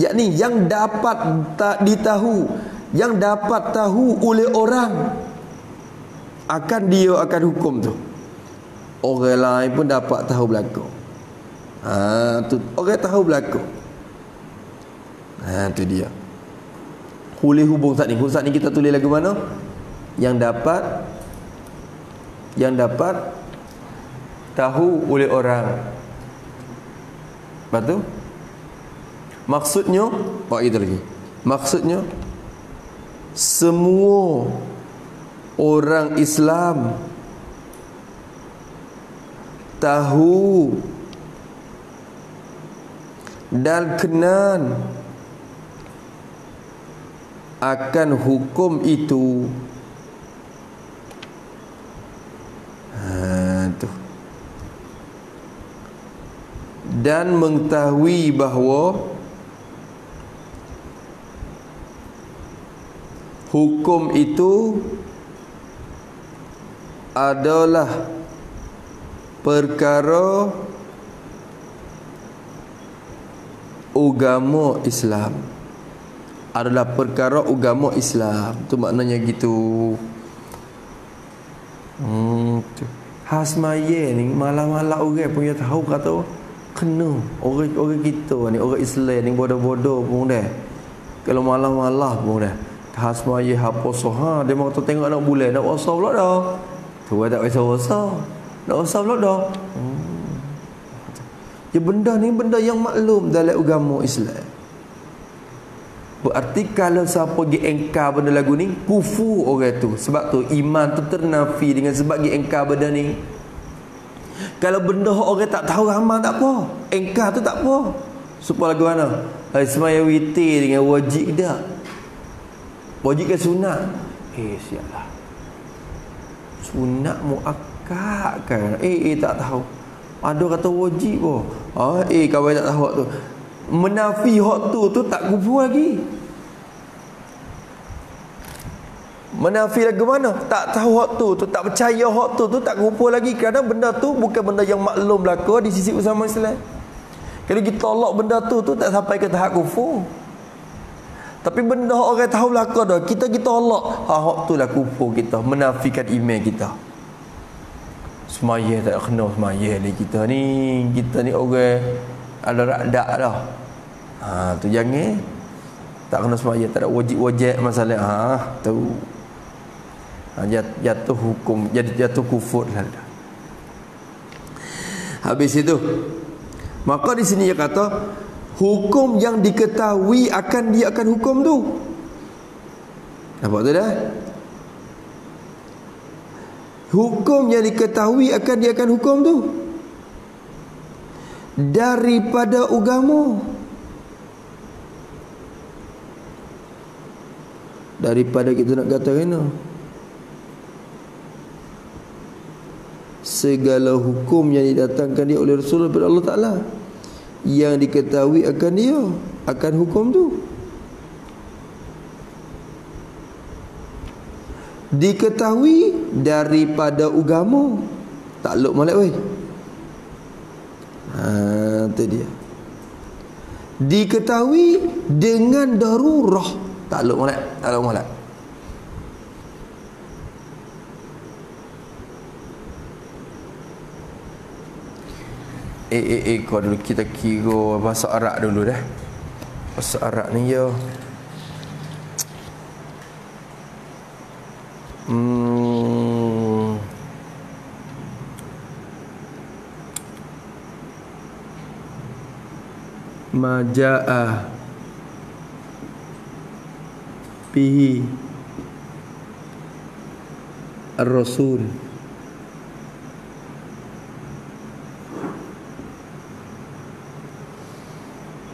Yakni yang dapat tak ditahu, yang dapat tahu oleh orang akan dia, akan hukum tu. Orang lain pun dapat tahu berlaku. Tu orang tahu berlaku. Tu dia. Boleh hubung saat ni. Saat ni kita tulis lagu mana? Yang dapat tahu oleh orang. Lepas tu maksudnya, kita lagi. Maksudnya semua orang Islam tahu dan kenal akan hukum itu. Tu. Dan mengetahui bahawa hukum itu adalah perkara agama Islam. Adalah perkara agama Islam. Tu maknanya gitu. Hasmaya ni malam-malam orang punya tahu kata kena orang kita ni, orang Islam ni bodoh-bodoh pun dah. Kalau malam-malam pun dah. Hasmaya apa soha dia mau tengok anak bulan nak puasa pula dah. Tu tak puasa. Nak puasa pula dah. Ya benda ni benda yang maklum dalam agama Islam. Berarti kalau siapa pergi engkar benda lagu ni, kufur orang tu. Sebab tu iman tu ternafi dengan sebab pergi engkar benda ni. Kalau benda orang tak tahu amal tak apa, engkar tu tak apa. Supaya lagu mana? Semaya witir dengan wajib dah. Wajib ke sunat? Siaplah. Sunat muakkad kan? Tak tahu. Ada kata wajib pun. Kawan tak tahu hak tu. Menafi hak tu tak kufur lagi. Menafi lagi mana? Tak tahu hak tu tak percaya hak tu tak kufur lagi. Kerana benda tu bukan benda yang maklum berlaku di sisi usaha Islam. Kalau kita tolak benda tu tak sampai ke tahap kufur. Tapi benda orang tahu berlaku dah, kita tolak, hak tu lah kufur kita, menafikan iman kita. Semaya tak kena semaya ni kita ni orang ada radak dah. Tu jangan tak kena semaya, tak ada wajib masalah. Tu jatuh hukum, jadi jatuh kufur lah. Habis itu maka di sini dia kata hukum yang diketahui akan dia akan hukum tu. Nampak tu dah? Hukum yang diketahui akan dia akan hukum tu daripada agama. Daripada kita nak kata kena segala hukum yang didatangkan dia oleh Rasulullah daripada Allah Ta'ala, yang diketahui akan dia akan hukum tu. Diketahui daripada agama. Takluk molek weh. Tu dia. Diketahui dengan darurah. Takluk molek, takluk molek. Kau dulu kita kira bahasa Arab dulu dah. Bahasa Arab ni ya. Majaa bihi ar-rasul.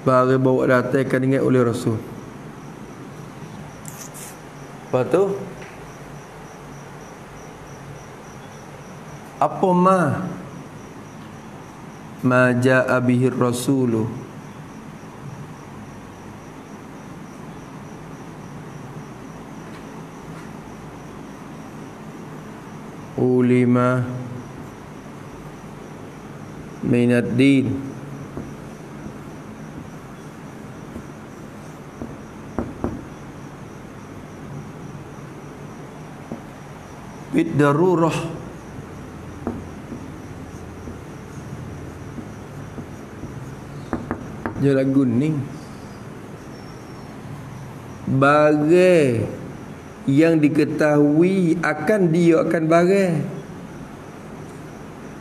Barang bawa datang akan diingat oleh Rasul. Lepas tu apa ma ja'a bihi rasulu, ulima minad din, bid darurah, dia lagu ni bagai yang diketahui akan dia akan bagai.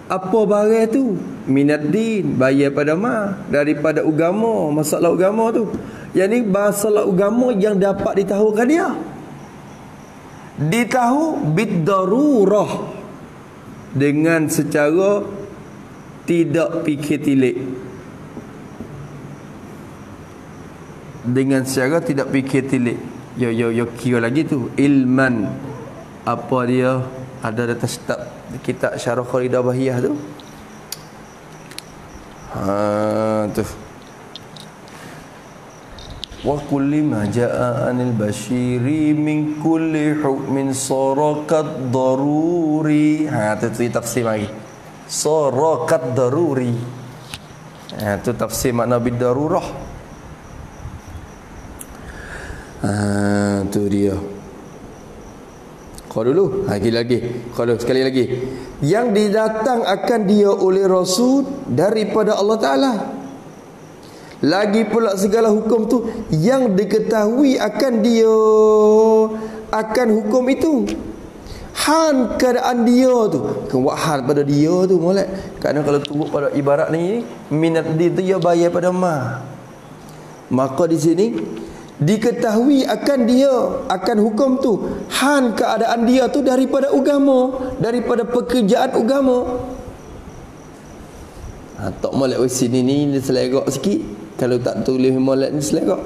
Apa bagai tu? Minad din, bayar pada daripada agama, masalah agama tu. Yang ni masalah agama yang dapat ditahukan dia. Ditahu bid darurah, dengan secara tidak fikir tilik. Dengan secara tidak fikir tilik. Yo kira lagi tu ilman. Apa dia ada atas kitab Syarah Qaidah Bahiyah tu. Tu. Wa kulli ma jaa anil bashiri min kulli hukmin sarakat daruri. Tu tafsir lagi. Sarakat daruri. Tu tafsir makna bid darurah. Tu dia. Kau dulu, lagi. Kalau sekali lagi, yang didatang akan dia oleh Rasul daripada Allah Ta'ala. Lagi pula segala hukum tu yang diketahui akan dia, akan hukum itu. Han keadaan dia tu, buat hal pada dia tu molek. Kerana kalau turut pada ibarat ni, minat dia tu dia bayar pada maka di sini diketahui akan dia, akan hukum tu, han keadaan dia tu daripada agama, daripada pekerjaan agama. Tak molek sini ni selegak sikit. Kalau tak tulis molek ni selegak.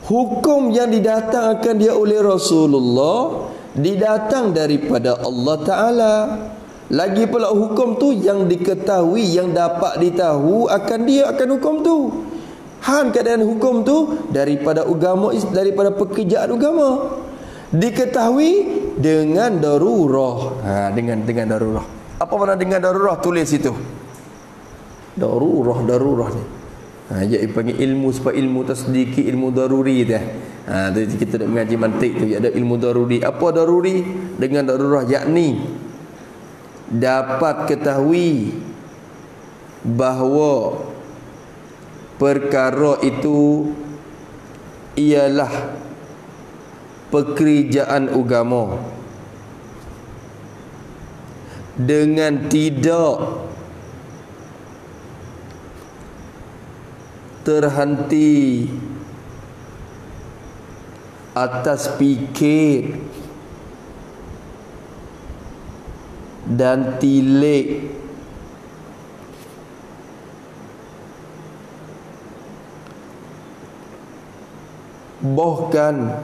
Hukum yang didatangkan dia oleh Rasulullah didatang daripada Allah Ta'ala. Lagi pula hukum tu yang diketahui, yang dapat ditahu akan dia, akan hukum tu. Han keadaan hukum tu daripada agama, daripada pekerjaan agama. Diketahui dengan darurah. Dengan darurah. Apa makna dengan darurah? Tulis itu. Darurah ni. Dia panggil ilmu, sebab ilmu tasdiki, ilmu daruri dah. Kita nak mengaji mantik tu, ada ilmu daruri. Apa daruri? Dengan darurah, yakni dapat ketahui bahawa perkara itu ialah pekerjaan agama dengan tidak terhenti atas fikir dan tilik bahkan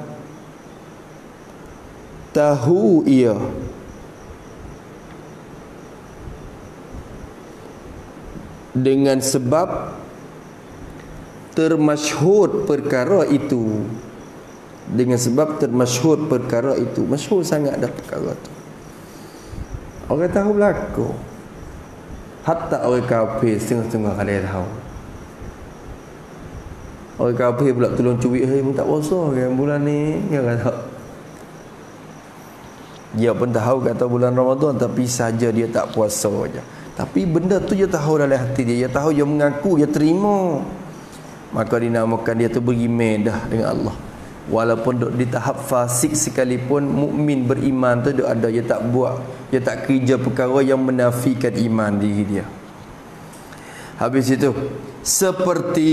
tahu ia dengan sebab termasyhur perkara itu, dengan sebab termasyhur perkara itu. Masyhur sangat dah perkara tu, orang tahu berlaku. Hatta orang kafir setengah-setengah kali tahu. Orang kafir pula tolong cubit, minta puasa kan bulan ni, dia kata. Dia pun tahu kata bulan Ramadan, tapi saja dia tak puasa aja. Tapi benda tu dia tahu dalam hati dia, dia tahu, dia mengaku, dia terima. Maka dinamakan dia tu beriman dah dengan Allah. Walaupun duk di tahap fasik sekalipun, mukmin beriman tu duk ada, dia tak buat, dia tak kerja perkara yang menafikan iman diri dia. Habis itu, seperti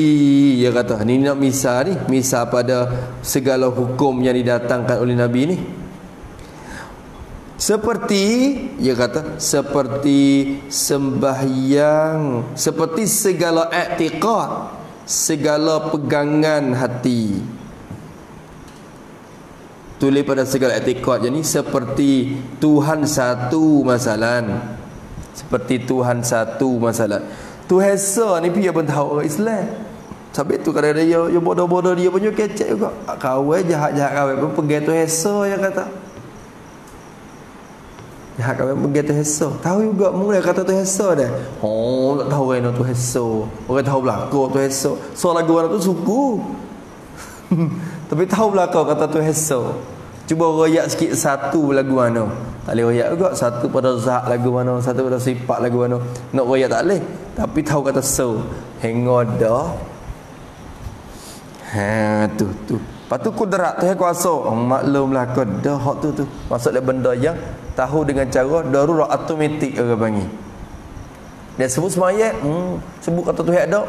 dia kata, ni nak misal ni, misal pada segala hukum yang didatangkan oleh Nabi ni. Seperti dia kata seperti sembahyang, seperti segala i'tiqad, segala pegangan hati. Tulis pada segala i'tiqad. Jadi seperti Tuhan satu masalan. Seperti Tuhan satu masalah. Tuhan esa ni dia pun tahu orang Islam. Sampai tu kadang-kadang dia bodoh-bodoh dia punya kecek juga. Kawan jahat-jahat kawan pun pergi Tuhan esa yang kata. Jahat kawan pergi Tuhan esa. Tahu juga mula kata Tuhan esa dah. Oh, tak tahu kan Tuhan esa. Orang tahu belakang Tuhan esa. So lagu mana tu suku. Tapi tahu belakang kata Tuhan esa. Cuba royak sikit satu lagu mana. Tak boleh royak juga. Satu pada zat lagu mana, satu pada sifat lagu mana. Nak royak tak boleh. Tapi tahu kata so. Hengoda. Tu. Lepas tu kudrat tu kuasa. Maklumlah kodah hak tu. Maksudnya benda yang tahu dengan cara darurat automatik orang panggil. Dia sebut semayat, sebut kata Tuhan ada,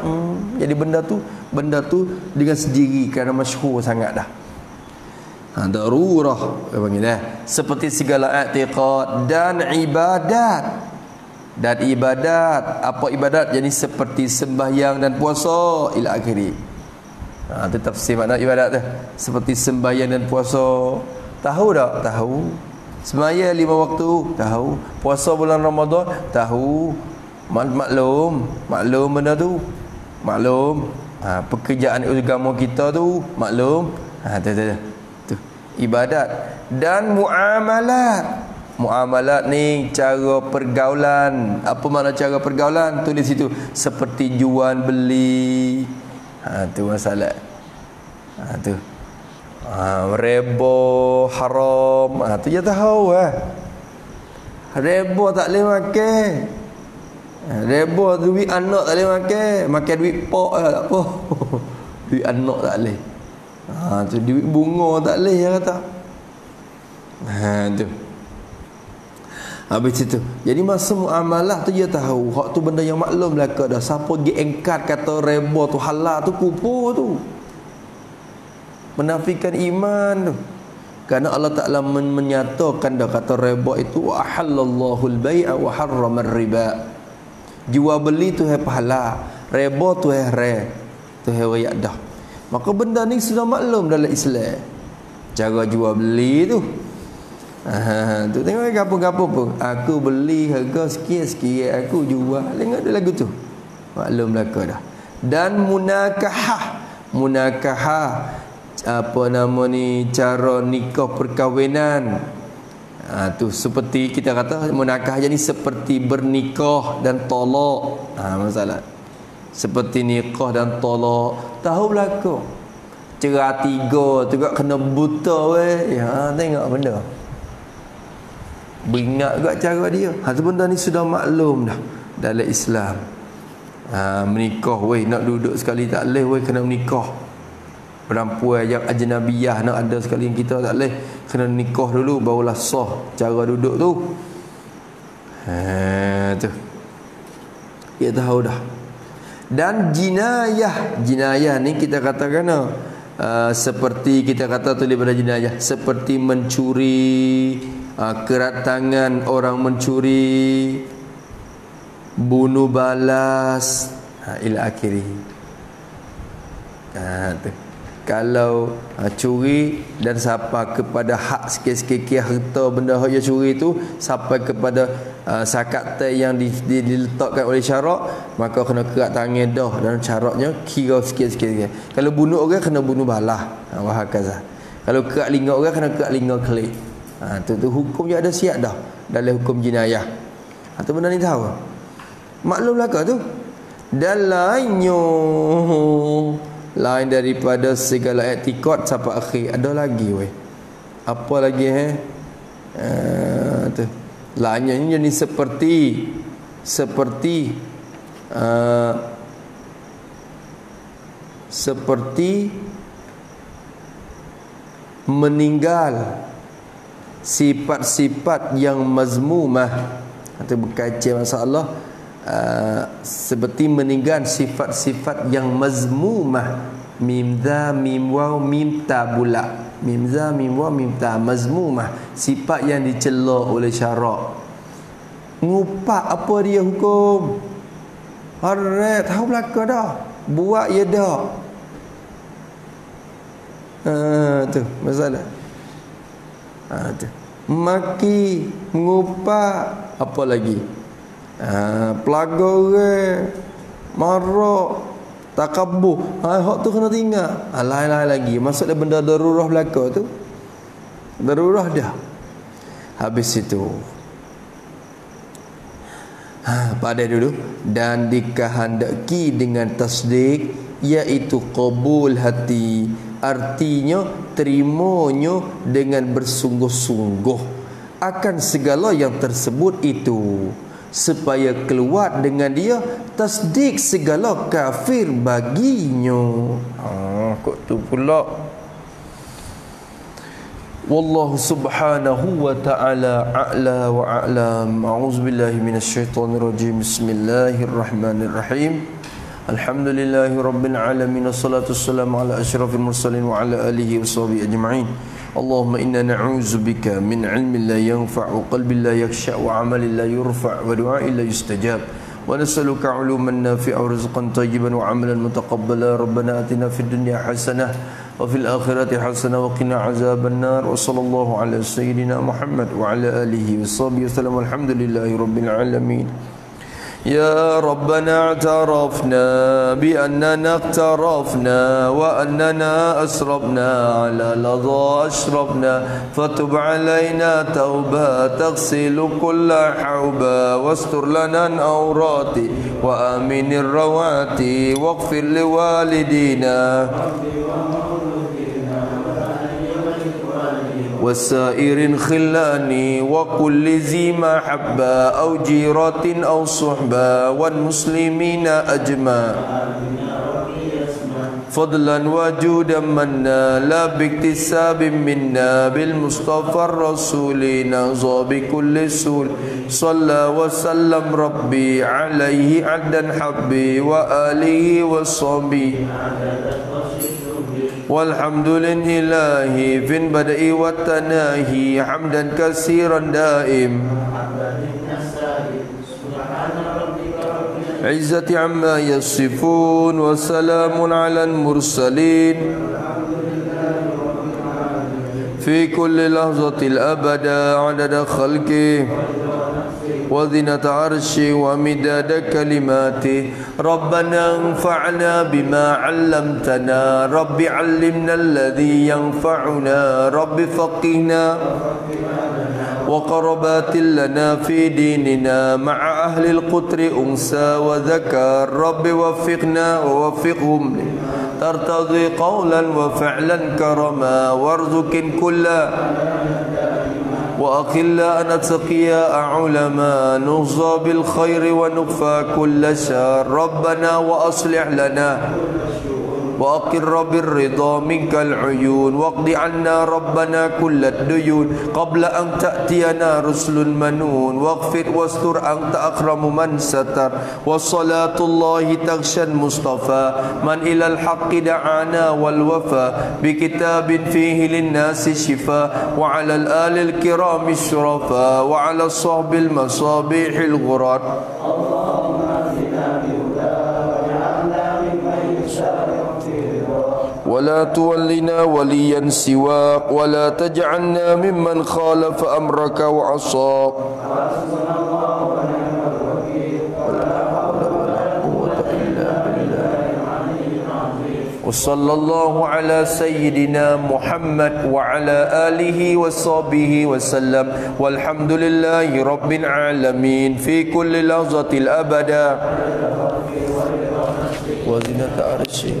jadi benda tu dengan sendiri kerana masyhur sangat dah. Darurah panggil dah. Seperti segala i'tiqad dan ibadat. Dan ibadat, apa ibadat? Jadi seperti sembahyang dan puasa ila akhiri. Itu tafsir makna ibadat tu. Seperti sembahyang dan puasa. Tahu tak? Tahu. Sembahyang 5 waktu, tahu. Puasa bulan Ramadan, tahu. Maklum benda tu. Maklum. Pekerjaan agama kita tu, maklum. Tu. Ibadat dan muamalat ni cara pergaulan. Apa makna cara pergaulan? Tulis situ seperti jual beli. Tu masalah. Tu. Riba haram. Tu dia tahu riba tak boleh makan. Riba duit anak tak boleh makan duit pok tak apa. Duit anak tak boleh. Tu duit bunga tak boleh dia kata. Tu. Habis itu. Jadi masa muamalah tu dia tahu. Hak tu benda yang maklum belaka dah. Siapa pergi engkar kata riba tu halal tu kufur tu. Menafikan iman tu. Kerana Allah Ta'ala menyatakan dah kata riba itu wa ahallallahu al-bai'a wa harrama ar-riba. Jual beli tu hai pahala, riba tu hai haram. Tu hai wayak dah. Maka benda ni sudah maklum dalam Islam. Cara jual beli tu. Tu tengok gapo-gapo pun. Aku beli harga sikit-sikit, aku jual. Tengok dia lagu tu. Maklum belaka dah. Dan munakahah apa nama ni, cara nikah perkahwinan. Tu seperti kita kata munakah jadi seperti bernikah dan tolak. Masalah. Seperti nikah dan tolak. Tahu belaka. Cerai 3 tu juga kena buta weh. Tengok benda. Beringat juga cara dia. Tu benda ni sudah maklum dah dalam Islam. Menikah weh, nak duduk sekali tak boleh weh, kena menikah. Perempuan yang ajnabiyah nak ada sekali yang kita tak boleh, kena nikah dulu barulah sah cara duduk tu. Tu dia tahu dah. Dan jinayah ni kita katakan seperti kita kata tulis pada jinayah seperti mencuri, kerat tangan orang mencuri, bunuh balas, ila akhiri. Tu. Kalau curi dan sampai kepada hak sikit-sikit harta benda yang curi itu sampai kepada sakat yang diletakkan oleh syarak, maka kena kerat tangan dah, dan syaraknya kira sikit-sikit. Kalau bunuh orang kena bunuh balah, wahakaza. Kalau kerat linga orang kena kerat linga kelik. Tu hukumnya ada siap dah dalam hukum jinayah. Tu benda ni tahu. Maklumlah kau tu. Dan lain daripada segala i'tiqad sampai akhir. Ada lagi weh. Apa lagi tu. Lainnya ni jadi seperti meninggal sifat-sifat yang mazmumah. Atau berkaitan masalah seperti meninggal sifat-sifat yang mazmumah. Mim dha mim waw mim ta bula. mim za mim wa mim ta mazmumah, sifat yang dicela oleh syarak. Ngupak apa dia hukum? Harat tahu belaka dah. Buat ya dah. Tu masalah. Tu. Maki, ngupak, apa lagi? Pelaga orang, marah, takabur. Hak tu kena tinggal. Lain-lain lagi. Maksudnya benda darurah belaka tu. Darurah dah. Habis itu. Pada dulu. Dan dikehendaki dengan tasdik, iaitu qabul hati. Artinya terimanya dengan bersungguh-sungguh akan segala yang tersebut itu, supaya keluar dengan dia tasdik segala kafir baginya. Kok tu pula. Wallahu subhanahu wa ta'ala a'la wa a'lam. A'udzubillahi minasyaitonirrajim. Bismillahirrahmanirrahim. Alhamdulillahi rabbil alamin, wassalatu wassalamu ala asyrafil mursalin wa ala alihi washabihi ajma'in. Allahumma inna na'udzubika min ilmin la yanfa'u, qalbin la yakhsha, wa amalin la yurfa', wa du'ain la yustajab. Wa nas'aluka 'uluman nafi'a wa rizqan tayyiban wa 'amalan mutaqabbala. Rabbana atina fid dunya hasanah wa fil akhirati hasanah wa qina 'adzaban nar. Wa sallallahu ala sayyidina Muhammad wa ala alihi washabihi wasallam. Alhamdulillahi rabbil alamin. يا ربنا اعترفنا بأننا اقترفنا وأننا أسرفنا على لظى أشرفنا فتب علينا توبة تغسل كل حوبة واستر لنا العورات وآمن الروات واغفر لوالدينا وسائر خلاني وكل ذي محبة أو جيرة أو صحبة والمسلمين أجمع فضلا وجودا منا لا باكتساب منا بالمصطفى الرسول نغزى بكل سول صلى وسلم ربي عليه عدا حبي وآله وصحبه والحمد لله في البدء والتناهي حمدا كثيرا دائم عزة عما يصفون وسلام على المرسلين في كل لحظة الأبدا عدد خلقه وزنة عرشه ومداد كلماته ربنا انفعنا بما علمتنا رب علمنا الذي ينفعنا رب فقهنا وقربات لنا في ديننا مع أهل القطر أنثى وذكر رب وفقنا ووفقهم ترتضي قولا وفعلا كرما وارزق كل وأخلا نتقيا علما نغزى بالخير ونكفى كل شر ربنا وأصلح لنا وأقر بالرضا منك العيون واقض عنا ربنا كل الديون قبل أن تأتينا رسل منون واغفر واستر أنت أكرم من ستر والصلاة الله تغشى المصطفى من إلى الحق دعانا والوفى بكتاب فيه للناس شفاء وعلى الآل الكرام الشرفاء وعلى الصحب المصابيح الغرار ولا تولنا وليا سواك ولا تجعلنا ممن خالف أمرك وعصاك وصلى الله على سيدنا محمد وعلى آله وصحبه وسلم والحمد لله رب العالمين في كل لحظة الأبدا وزنة عرشه.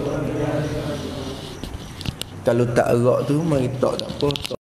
Kalau tak erak tu mari tak apa.